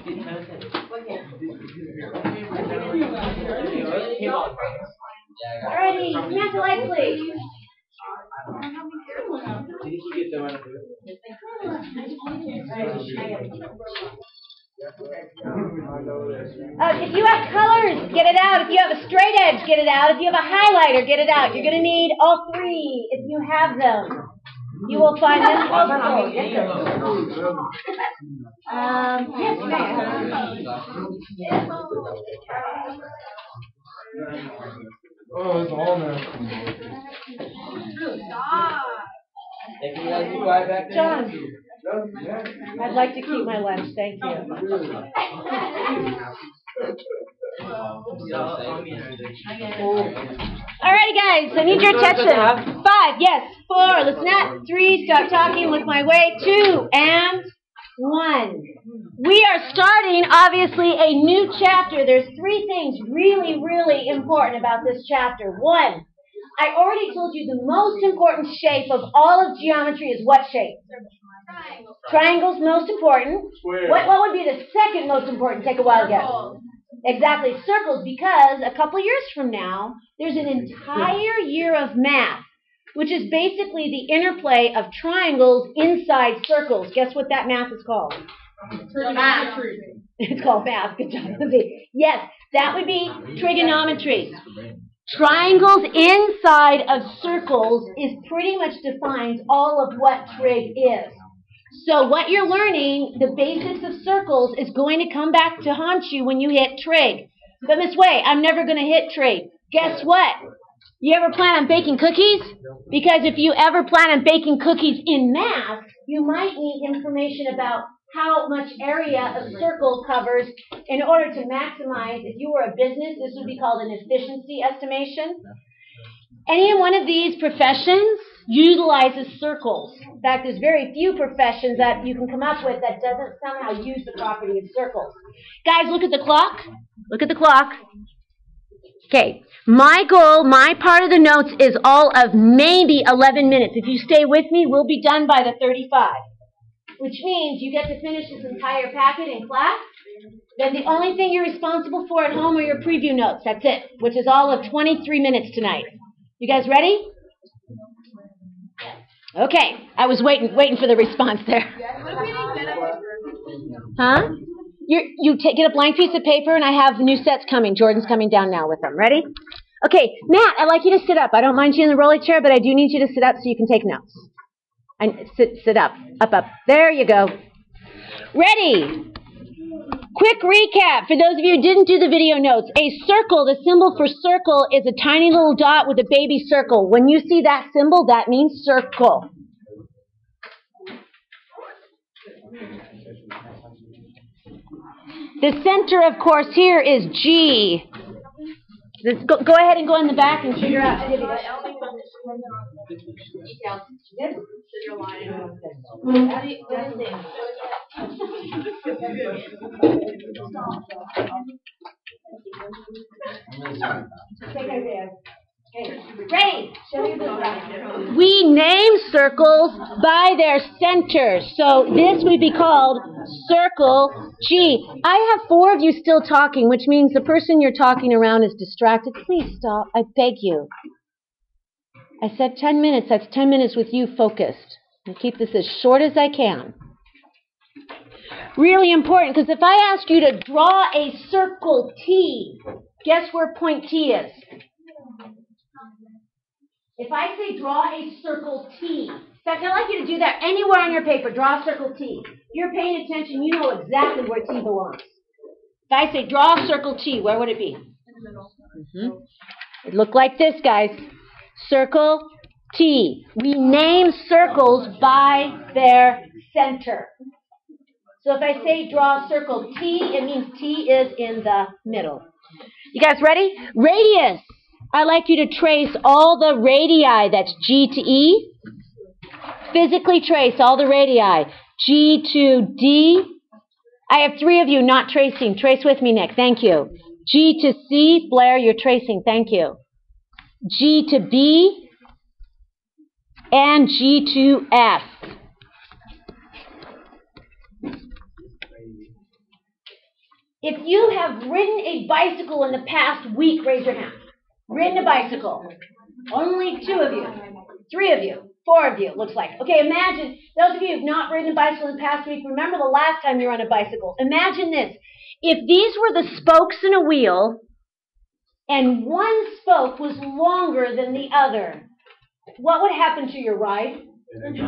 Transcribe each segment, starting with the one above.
Alrighty, snap the light, please. If you have colors, get it out. If you have a straight edge, get it out. If you have a highlighter, get it out. You're going to need all three if you have them. You will find this helpful. Yes, Oh, it's all there. John, I'd like to keep my lunch, thank you. Alrighty guys, I need your attention. 5, yes, 4, listen up. 3, stop talking, look my way. 2, and 1. We are starting, obviously, a new chapter. There's 3 things really, really important about this chapter. 1, I already told you the most important shape of all of geometry is what shape? Triangles, most important. What would be the second most important? Take a wild guess. Exactly, circles, because a couple years from now, there's an entire year of math, which is basically the interplay of triangles inside circles. Guess what that math is called? Trigonometry. It's called math. Good job. Yes, that would be trigonometry. Triangles inside of circles is pretty much defines all of what trig is. So what you're learning, the basics of circles, is going to come back to haunt you when you hit trig. But Miss Way, I'm never going to hit trig. Guess what? You ever plan on baking cookies? Because if you ever plan on baking cookies in math, you might need information about how much area a circle covers in order to maximize. If you were a business, this would be called an efficiency estimation. Any one of these professions utilizes circles. In fact, there's very few professions that you can come up with that doesn't somehow use the property of circles. Guys, look at the clock. Look at the clock. Okay, my goal, my part of the notes is all of maybe 11 minutes. If you stay with me, we'll be done by the 35, which means you get to finish this entire packet in class. Then the only thing you're responsible for at home are your preview notes. That's it, which is all of 23 minutes tonight. You guys ready? Okay, I was waiting for the response there. Huh? Get a blank piece of paper, and I have new sets coming. Jordan's coming down now with them. Ready? Okay, Matt, I'd like you to sit up. I don't mind you in the rolly chair, but I do need you to sit up so you can take notes. And sit up, up. There you go. Ready? Quick recap for those of you who didn't do the video notes. A circle, the symbol for circle is a tiny little dot with a baby circle. When you see that symbol, that means circle. The center, of course, here is G. Go ahead and go in the back and figure out. Ready? We name circles by their centers. So this would be called circle G. I have 4 of you still talking, which means the person you're talking around is distracted. Please stop. I beg you. I said 10 minutes. That's 10 minutes with you focused. I'll keep this as short as I can. Really important, because if I ask you to draw a circle T, guess where point T is? If I say draw a circle T, in fact, I'd like you to do that anywhere on your paper. Draw a circle T. If you're paying attention, you know exactly where T belongs. If I say draw a circle T, where would it be? In the middle. It looked like this, guys. Circle T. We name circles by their center. So if I say draw a circle T, it means T is in the middle. You guys ready? Radius. I'd like you to trace all the radii. That's G to E. Physically trace all the radii. G to D. I have 3 of you not tracing. Trace with me, Nick. Thank you. G to C. Blair, you're tracing. Thank you. G to B. And G to F. If you have ridden a bicycle in the past week, raise your hand. Ridden a bicycle. Only 2 of you. 3 of you. 4 of you, it looks like. Okay, imagine, those of you who have not ridden a bicycle in the past week, remember the last time you were on a bicycle. Imagine this. If these were the spokes in a wheel, and one spoke was longer than the other, what would happen to your ride? It'd be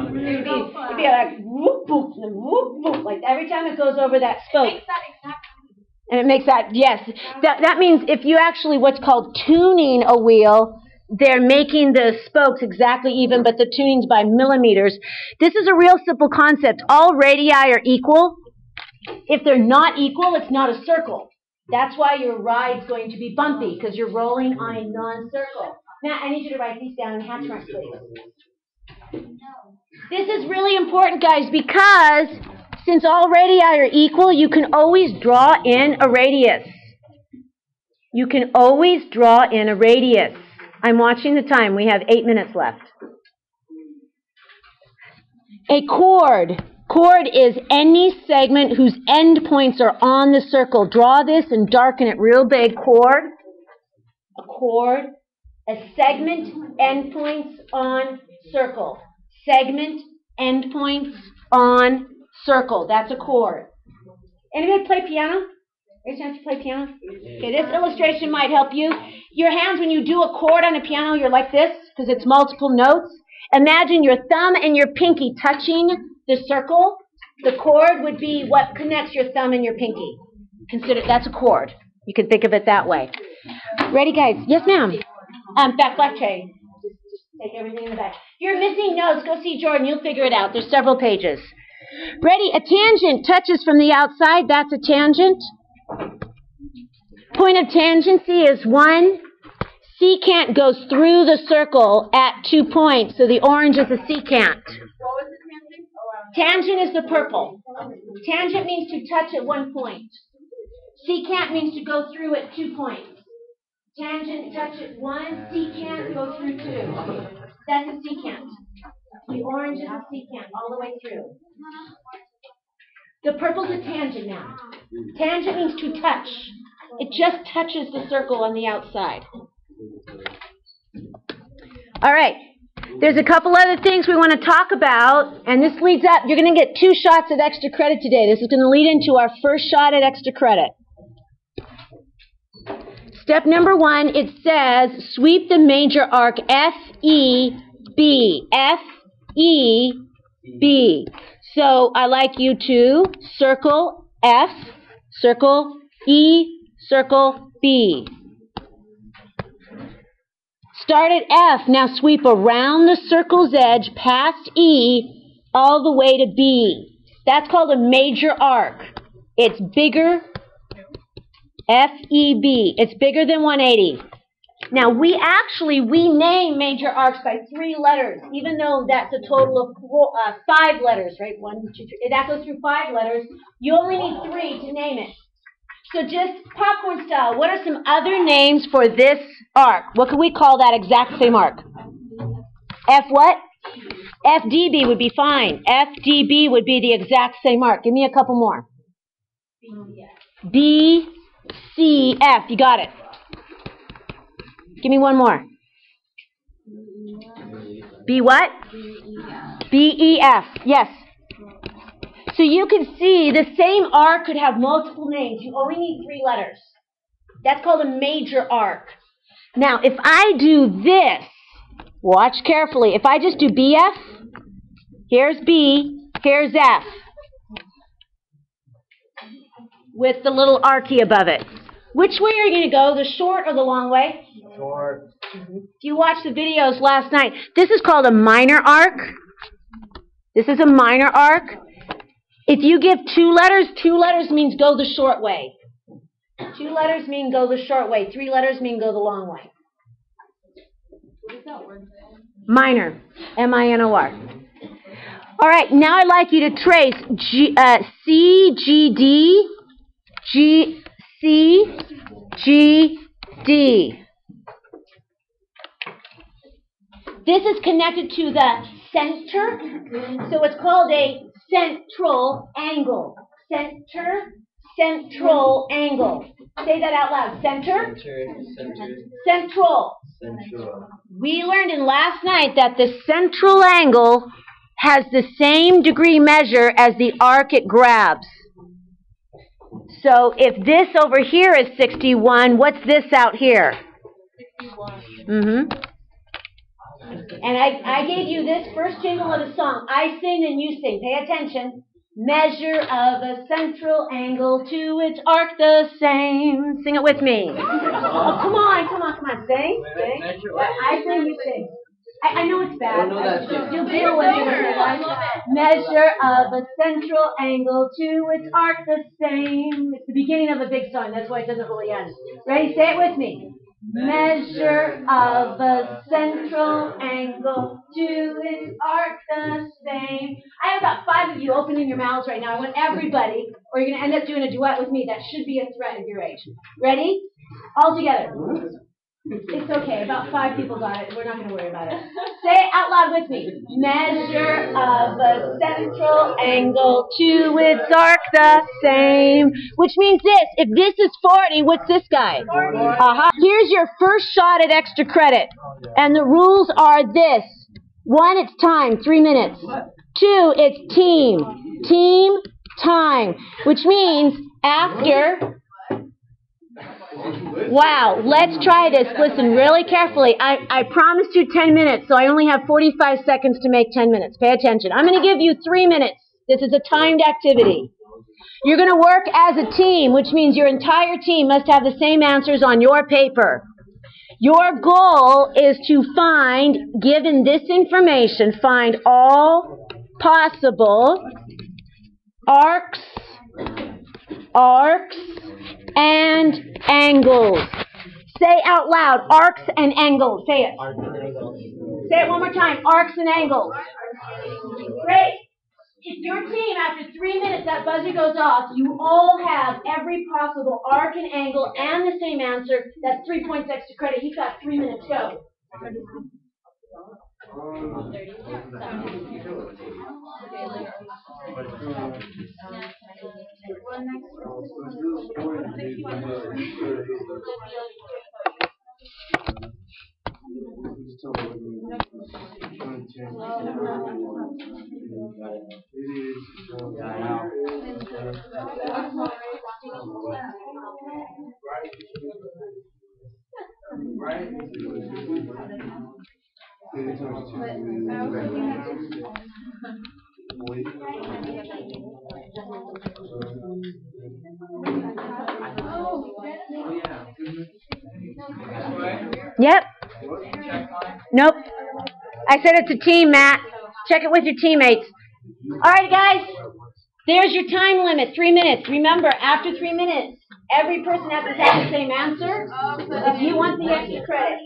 like whoop, whoop, whoop, whoop, like every time it goes over that spoke. And it makes that, yes. That means if you actually, what's called tuning a wheel, they're making the spokes exactly even, but the tuning's by millimeters. This is a real simple concept. All radii are equal. If they're not equal, it's not a circle. That's why your ride's going to be bumpy, because you're rolling on a non-circle. Matt, I need you to write these down in hatch marks, please. This is really important, guys, because since all radii are equal, you can always draw in a radius. You can always draw in a radius. I'm watching the time. We have 8 minutes left. A chord. Chord is any segment whose end points are on the circle. Draw this and darken it real big. Chord. A chord. A segment, endpoints on circle. Segment, endpoints on circle. That's a chord. Anybody play piano? Raise your hand if you play piano. Okay, this illustration might help you. Your hands, when you do a chord on a piano, you're like this, because it's multiple notes. Imagine your thumb and your pinky touching the circle. The chord would be what connects your thumb and your pinky. Consider that's a chord. You can think of it that way. Ready, guys? Yes, ma'am. Back tray. Just take everything in the back. You're missing notes. Go see Jordan. You'll figure it out. There's several pages. Ready? A tangent touches from the outside. That's a tangent. Point of tangency is 1. Secant goes through the circle at 2 points. So the orange is a secant. What was the tangent? Tangent is the purple. Tangent means to touch at 1 point. Secant means to go through at 2 points. Tangent, touch at 1. Secant, go through 2. That's a secant. The orange is a secant all the way through. The purple's a tangent now. Tangent means to touch. It just touches the circle on the outside. All right. There's a couple other things we want to talk about, and this leads up. You're going to get 2 shots of extra credit today. This is going to lead into our first shot at extra credit. Step number 1, it says sweep the major arc F-E-B. F-E-B. So I like you to circle F, circle E, circle B. Start at F. Now sweep around the circle's edge, past E, all the way to B. That's called a major arc. It's bigger. F-E-B. It's bigger than 180. Now, we name major arcs by 3 letters, even though that's a total of 5 letters, right? 1, 2, 3. That goes through 5 letters. You only need 3 to name it. So just popcorn style, what are some other names for this arc? What could we call that exact same arc? F what? FDB would be fine. FDB would be the exact same arc. Give me a couple more. BCF. You got it. Give me one more. B what? BEF. Yes. So you can see the same arc could have multiple names. You only need 3 letters. That's called a major arc. Now, if I do this, watch carefully. If I just do BF, here's B, here's F, with the little archy above it. Which way are you going to go, the short or the long way? Short. If you watched the videos last night, this is called a minor arc. This is a minor arc. If you give 2 letters means go the short way. 2 letters mean go the short way. 3 letters mean go the long way. What is that word? Minor. M-I-N-O-R. All right, now I'd like you to trace C, G, D, G, C, G, D. This is connected to the center, so it's called a central angle. Center, central angle. Say that out loud. Center. Central. We learned in last night that the central angle has the same degree measure as the arc it grabs. So if this over here is 61, what's this out here? 61. And I gave you this first jingle of the song. I sing and you sing. Pay attention. Measure of a central angle to its arc the same. Sing it with me. Oh, come on. Sing. I sing, you sing. I know it's bad. You'll deal with it. Measure of a central angle to its arc the same. It's the beginning of a big song. That's why it doesn't really end. Ready? Say it with me. Measure of a central angle to its arc the same. I have about 5 of you opening your mouths right now. I want everybody, or you're going to end up doing a duet with me. That should be a threat of your age. Ready? All together. It's okay. About 5 people got it. We're not going to worry about it. Say it out loud with me. Measure of a central angle to its arc the same. Which means this. If this is 40, what's this guy? 40. Here's your first shot at extra credit. And the rules are this. 1, it's time, 3 minutes. 2, it's team. Team, time. Which means after... Wow, let's try this. Listen really carefully. I promised you 10 minutes, so I only have 45 seconds to make 10 minutes. Pay attention. I'm going to give you 3 minutes. This is a timed activity. You're going to work as a team, which means your entire team must have the same answers on your paper. Your goal is to find, given this information, find all possible arcs, and angles. Say out loud, arcs and angles. Say it. Say it one more time, arcs and angles. Great. If your team, after 3 minutes, that buzzer goes off, you all have every possible arc and angle and the same answer, that's 3 points extra credit. You've got 3 minutes. Go. Yep. Nope. I said it's a team, Matt. Check it with your teammates. All right, guys. There's your time limit, 3 minutes. Remember, after 3 minutes, every person has to have the same answer. If you want the extra credit,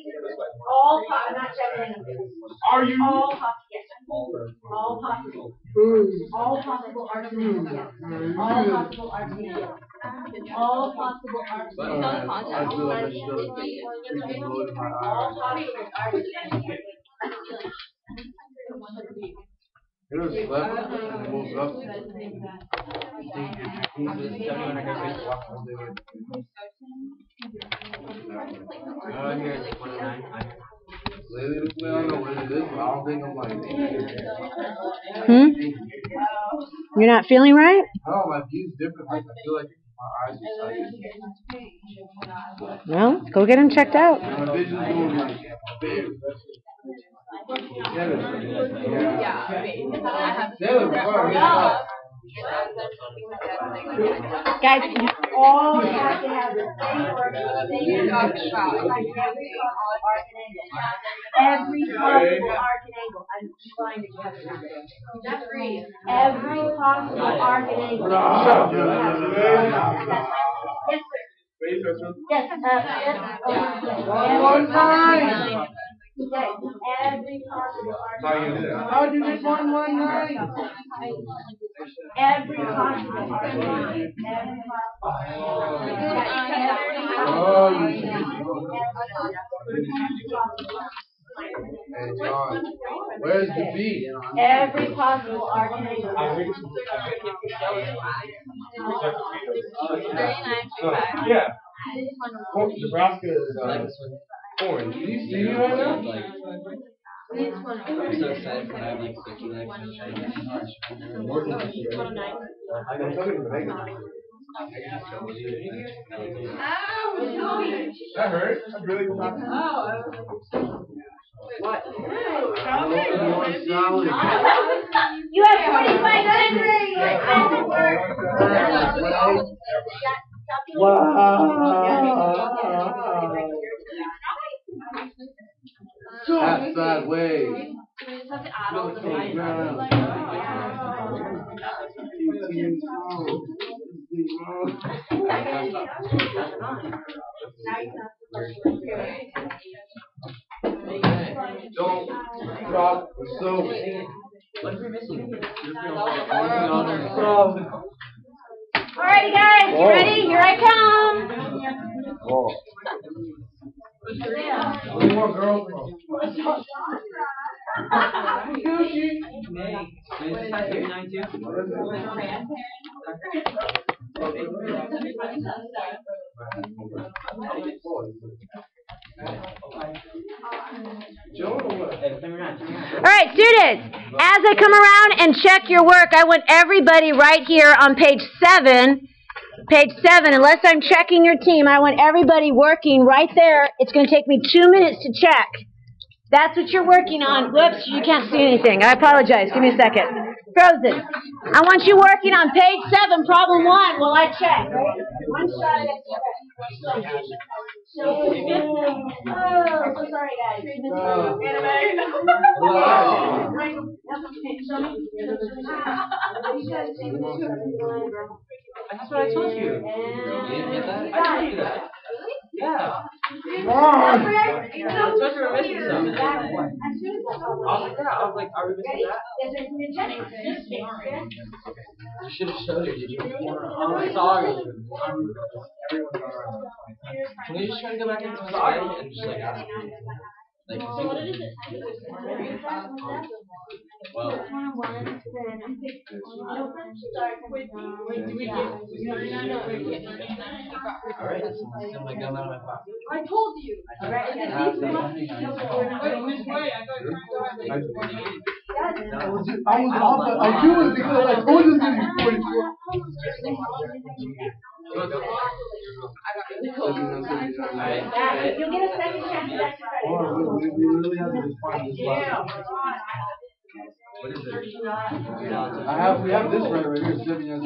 all possible. I'm not checking anything. Are you? All possible. Yes. All possible. All possible arcs and angles. Yes. All possible arcs and angles. All possible arcs and angles. I feel like I should have All possible arcs and angles. It was left and it moves up. I think if you move this down, I can make it walk all the way. Here it's 29. Lately, I don't know what it is, but I don't think I'm like. You're not feeling right? Oh, my view's different. Like, I feel like my eyes are sighted. Well, go get him checked out. My vision's going like big. Guys, you all have to have the same arc and every possible arc and angle. I'm trying to get it. Every possible arc and angle. Yes, sir. Yes, 119. Every possible arc and angle. How do you get 119? Every possible arc and angle. Hey, John. Where's the beat? Every possible arcade. Yeah. Nebraska is orange. Do you see me right now? I'm so excited for that, like, sticky legs. I'm talking to Megan. That hurt. That's really good. What? You have 45 seconds. Half sideways. Don't drop the soap. Alrighty, guys, you ready? Here I come. One more girl. Alright, students, as I come around and check your work, I want everybody right here on page 7, unless I'm checking your team, I want everybody working right there. It's going to take me 2 minutes to check. That's what you're working on. Whoops, you can't see anything. I apologize. Give me a second. Frozen. I want you working on page 7, problem 1, while I check. One shot at oh, so sorry, guys. That's what I told you. You didn't get that? I told you that. Yeah. Come on! I thought you were missing something. I was like, are we missing that? You should have showed it, did you? I'm sorry. Can we just try to go back into sorry and just like ask me? Like, what is it? Well. Alright, so I'm gonna gum out of my pocket. I told you. I was off, but I knew it because I told you it was going to be 44. You'll get a second chance to extra credit. We really have to find this one. What is it? We have this right here, 7 years. I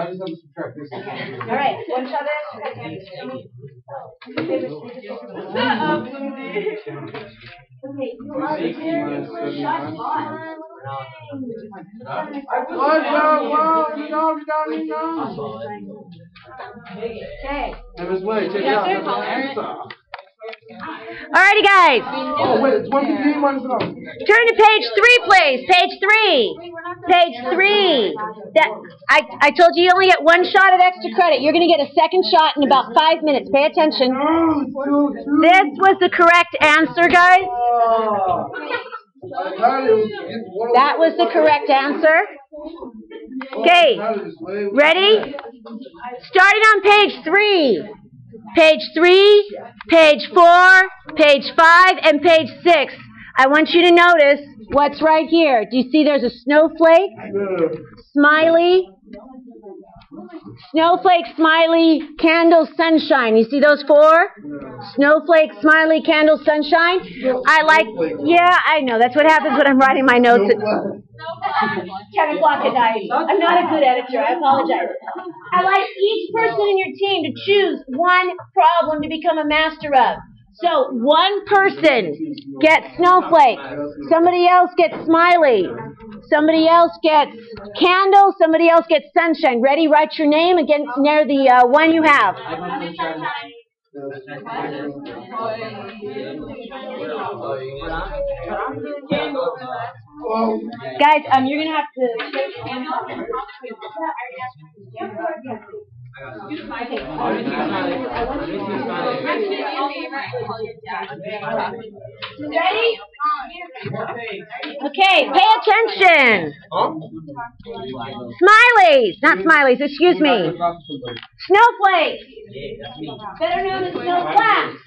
just have to subtract this. Alright, one shot at extra Okay, you are here. Shot on. Okay. Alrighty, guys. Oh, wait, it's 158 minus enough. Turn to page 3, please. Page 3. Page 3. I told you only get one shot at extra credit. You're going to get a second shot in about 5 minutes. Pay attention. This was the correct answer, guys. That was the correct answer. Okay. Ready? Starting on page 3. Page 3, page 4, page 5, and page 6. I want you to notice what's right here. Do you see there's a snowflake, smiley, snowflake, smiley, candle, sunshine. You see those 4? Snowflake, smiley, candle, sunshine. Yeah, I know. That's what happens when I'm writing my notes at 10 o'clock at night. I'm not a good editor. I apologize. I like each person in your team to choose one problem to become a master of. So one person gets snowflake, somebody else gets smiley, somebody else gets candle, somebody else gets sunshine. Ready? Write your name against near the one you have. Guys, you're gonna have to. Ready? Okay, pay attention. Smileys, not smileys, excuse me. Snowflakes, better known as snowflakes.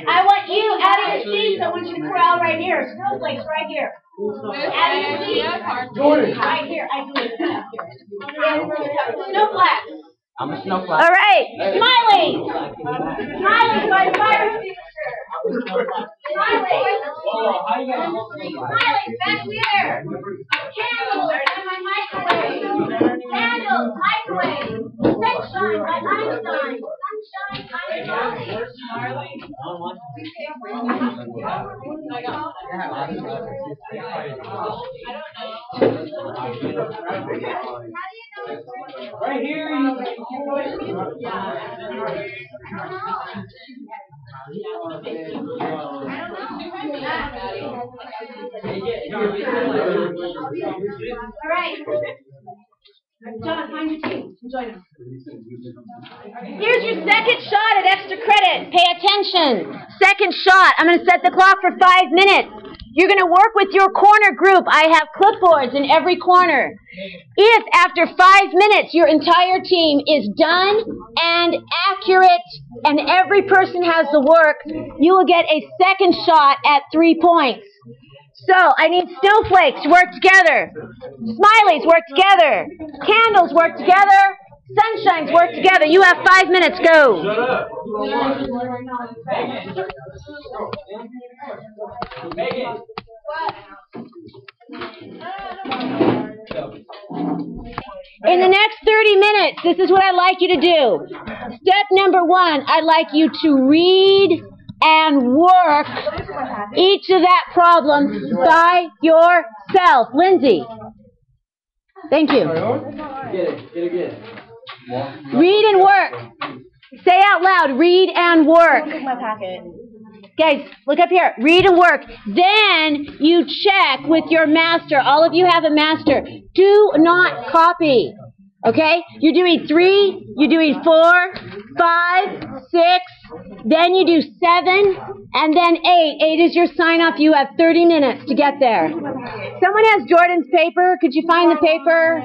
I want you out of your seats. I want you to corral right here. Snowflakes right here. Out of your seats. Right here. I do it. Snowflakes. I'm a snowflake. All right, Smiley. Smiley by the fire extinguisher. Smiley. Smiley, back here. Candles and my microwave. Candles, microwave. Sunshine by Einstein. Sunshine, Einstein. Right here. All right. John, find your team. Join them. Here's your second shot at extra credit. Pay attention. Second shot. I'm going to set the clock for 5 minutes. You're going to work with your corner group. I have clipboards in every corner. If after 5 minutes your entire team is done and accurate and every person has the work, you will get a second shot at 3 points. So, I need snowflakes to work together. Smileys work together. Candles work together. Sunshines work together. You have 5 minutes. Go. Shut up. Megan. In the next 30 minutes, this is what I'd like you to do. Step number 1, I'd like you to read and work each of that problem by yourself. Lindsay. Thank you. Get it again. Read and work. Say out loud, read and work. Guys, look up here. Read and work. Then you check with your master. All of you have a master. Do not copy. Okay? You're doing 3, you're doing 4, 5, 6, then you do 7, and then 8. 8 is your sign-off. You have 30 minutes to get there. Someone has Jordan's paper. Could you find the paper?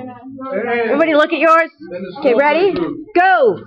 Everybody look at yours. Okay, ready? Go.